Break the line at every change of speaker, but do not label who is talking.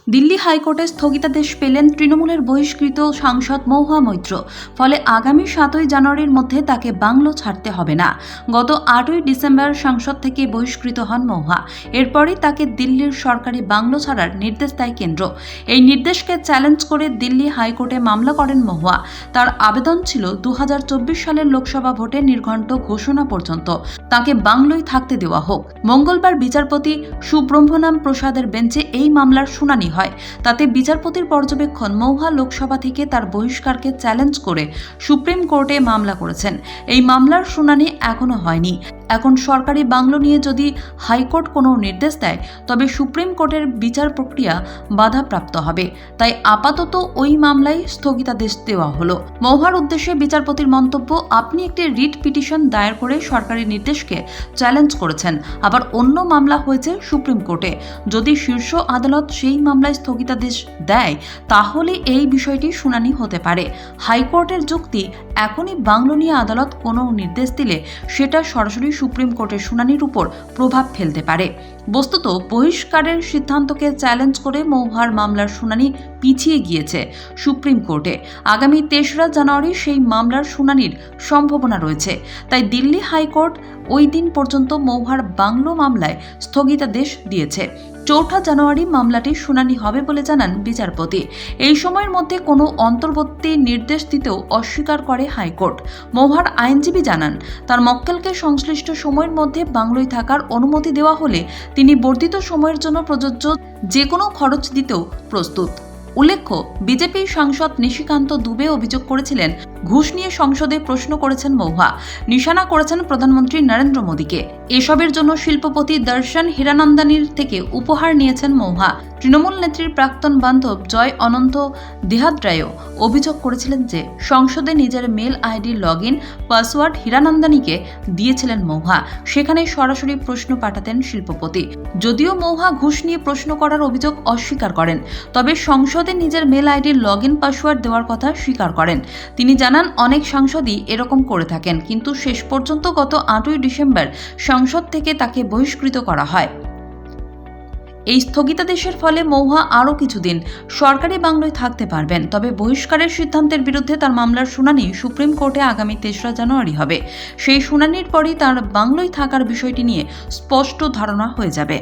দিল্লি হাইকোর্টে স্থগিতাদেশ পেলেন তৃণমূলের বহিষ্কৃত সাংসদ মহুয়া মৈত্র। ফলে আগামী 7ই জানুয়ারির মধ্যে তাকে বাংলো ছাড়তে হবে না। গত 8ই ডিসেম্বর সংসদ থেকে বহিষ্কৃত হন মহুয়া। এরপরই তাকে দিল্লির সরকারি বাংলো ছাড়ার নির্দেশ দেয় কেন্দ্র। এই নির্দেশকে চ্যালেঞ্জ করে দিল্লি হাইকোর্টে মামলা করেন মহুয়া। তার আবেদন ছিল 2024 সালের লোকসভা ভোটে নির্ঘণ্ট ঘোষণা পর্যন্ত তাকে বাংলোয় থাকতে দেওয়া হোক। মঙ্গলবার বিচারপতি সুব্রহ্মণ্যম প্রসাদের বেঞ্চে এই মামলার শুনানি হয়। তাতে বিচারপতির পর্যবেক্ষণ মহুয়া লোকসভা থেকে তার বহিষ্কারকে চ্যালেঞ্জ করে সুপ্রিম কোর্টে মামলা করেছেন। এই মামলার শুনানি এখনো হয়নি। এখন সরকারি বাংলো নিয়ে যদি হাইকোর্ট কোনো নির্দেশ দেয় তবে সুপ্রিম কোর্টের বিচার প্রক্রিয়া বাধাপ্রাপ্ত হবে। তাই আপাতত ওই মামলায় স্থগিতাদেশ দেওয়া হলো। মহুয়ার উদ্দেশ্যে বিচারপতির মন্তব্য, আপনি একটি রিট পিটিশন দায়ের করে সরকারি নির্দেশকে চ্যালেঞ্জ করেছেন। আবার অন্য মামলা হয়েছে সুপ্রিম কোর্টে। যদি শীর্ষ আদালত সেই মামলায় স্থগিতাদেশ দেয় তাহলে এই বিষয়টি শুনানি হতে পারে। হাইকোর্টের যুক্তি, এখনই বাংলো নিয়ে আদালত কোনো নির্দেশ দিলে সেটা সরাসরি সুপ্রিম কোর্টের শুনানির উপর প্রভাব ফেলতে পারে। বস্তুত বহিষ্কারের সিদ্ধান্তকে চ্যালেঞ্জ করে মহুয়ার মামলার শুনানি পিছিয়ে গিয়েছে সুপ্রিম কোর্টে। আগামী 3রা জানুয়ারি সেই মামলার শুনানির সম্ভাবনা রয়েছে। তাই দিল্লি হাইকোর্ট ওই দিন পর্যন্ত মহুয়ার বাংলো মামলায় স্থগিতাদেশ দিয়েছে। 4 জানুয়ারি মামলাটির শুনানি হবে বলে জানান বিচারপতি। এই সময়ের মধ্যে কোনো অন্তর্বর্তী নির্দেশ দিতেও অস্বীকার করে হাইকোর্ট। মহুয়ার আইনজীবী জানান, তার মক্কেলকে সংশ্লিষ্ট সময়ের মধ্যে বাংলোয় থাকার অনুমতি দেওয়া হলে তিনি বর্ধিত সময়ের জন্য প্রযোজ্য যে কোনো খরচ দিতেও প্রস্তুত। উল্লেখ্য, বিজেপি সাংসদ নিশিকান্ত দুবে অভিযোগ করেছিলেন, ঘুষ নিয়ে সংসদে প্রশ্ন করেছেন মহুয়া, নিশানা করেছেন প্রধানমন্ত্রী নরেন্দ্র মোদীকে। এসবের জন্য শিল্পপতি দর্শন হীরানন্দানীর থেকে উপহার নিয়েছেন মহুয়া। তৃণমূল নেত্রীর প্রাক্তন বান্ধব জয় অনন্ত দেহাদ্রায়ও অভিযোগ করেছিলেন যে সংসদে নিজের মেল আইডি লগইন পাসওয়ার্ড হীরানন্দানীকে দিয়েছিলেন মহুয়া। সেখানে সরাসরি প্রশ্ন পাঠাতেন শিল্পপতি। যদিও মহুয়া ঘুষ নিয়ে প্রশ্ন করার অভিযোগ অস্বীকার করেন, তবে সংসদে নিজের মেল আইডি লগইন পাসওয়ার্ড দেওয়ার কথা স্বীকার করেন। তিনি জানান, অনেক সাংসদই এরকম করে থাকেন, কিন্তু শেষ পর্যন্ত গত 8ই ডিসেম্বর সংসদ থেকে তাকে বহিষ্কৃত করা হয়। এই স্থগিতাদেশের ফলে মহুয়া আরও কিছুদিন সরকারি বাংলোয় থাকতে পারবেন। তবে বহিষ্কারের সিদ্ধান্তের বিরুদ্ধে তার মামলার শুনানি সুপ্রিম কোর্টে আগামী 3রা জানুয়ারি হবে। সেই শুনানির পরই তার বাংলোয় থাকার বিষয়টি নিয়ে স্পষ্ট ধারণা হয়ে যাবে।